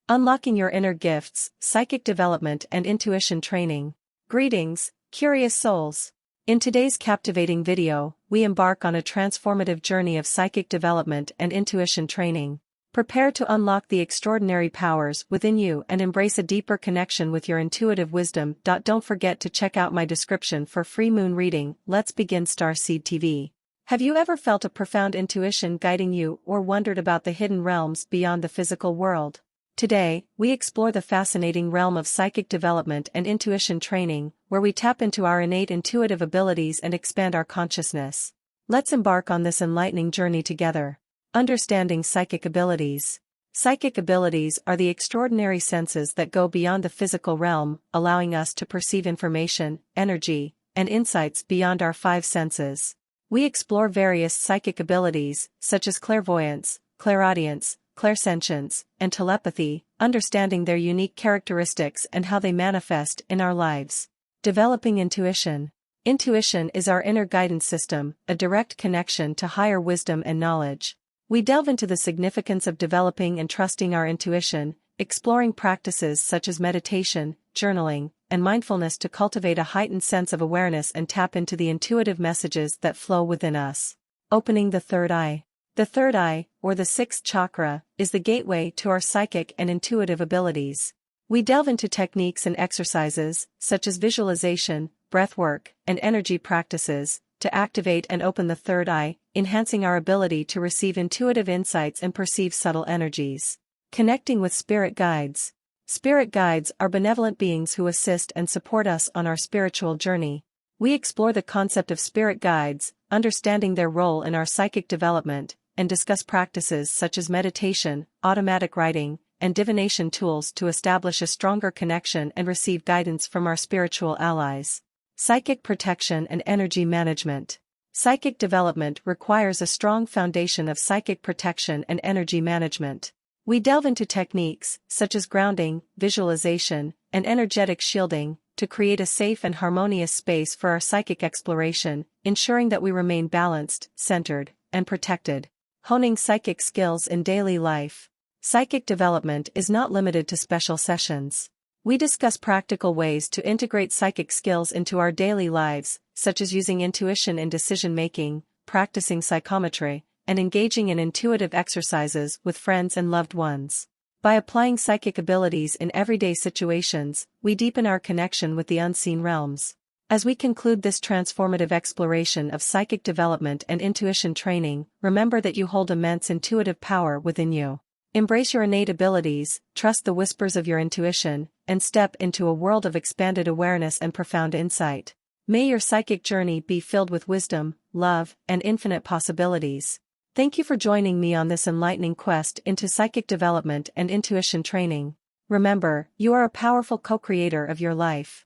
Unlocking your inner gifts, psychic development and intuition training. Greetings, curious souls. In today's captivating video, we embark on a transformative journey of psychic development and intuition training. Prepare to unlock the extraordinary powers within you and embrace a deeper connection with your intuitive wisdom. Don't forget to check out my description for free moon reading. Let's begin. Starseed TV. Have you ever felt a profound intuition guiding you or wondered about the hidden realms beyond the physical world? Today, we explore the fascinating realm of psychic development and intuition training, where we tap into our innate intuitive abilities and expand our consciousness. Let's embark on this enlightening journey together. Understanding psychic abilities. Psychic abilities are the extraordinary senses that go beyond the physical realm, allowing us to perceive information, energy, and insights beyond our five senses. We explore various psychic abilities, such as clairvoyance, clairaudience, clairsentience, and telepathy, understanding their unique characteristics and how they manifest in our lives. Developing intuition. Intuition is our inner guidance system, a direct connection to higher wisdom and knowledge. We delve into the significance of developing and trusting our intuition, exploring practices such as meditation, journaling, and mindfulness to cultivate a heightened sense of awareness and tap into the intuitive messages that flow within us. Opening the third eye. The third eye, or the sixth chakra, is the gateway to our psychic and intuitive abilities. We delve into techniques and exercises, such as visualization, breathwork, and energy practices, to activate and open the third eye, enhancing our ability to receive intuitive insights and perceive subtle energies. Connecting with spirit guides. Spirit guides are benevolent beings who assist and support us on our spiritual journey. We explore the concept of spirit guides, understanding their role in our psychic development, and discuss practices such as meditation, automatic writing, and divination tools to establish a stronger connection and receive guidance from our spiritual allies. Psychic protection and energy management. Psychic development requires a strong foundation of psychic protection and energy management. We delve into techniques, such as grounding, visualization, and energetic shielding, to create a safe and harmonious space for our psychic exploration, ensuring that we remain balanced, centered, and protected. Honing psychic skills in daily life. Psychic development is not limited to special sessions. We discuss practical ways to integrate psychic skills into our daily lives, such as using intuition in decision-making, practicing psychometry, and engaging in intuitive exercises with friends and loved ones. By applying psychic abilities in everyday situations, we deepen our connection with the unseen realms. As we conclude this transformative exploration of psychic development and intuition training, remember that you hold immense intuitive power within you. Embrace your innate abilities, trust the whispers of your intuition, and step into a world of expanded awareness and profound insight. May your psychic journey be filled with wisdom, love, and infinite possibilities. Thank you for joining me on this enlightening quest into psychic development and intuition training. Remember, you are a powerful co-creator of your life.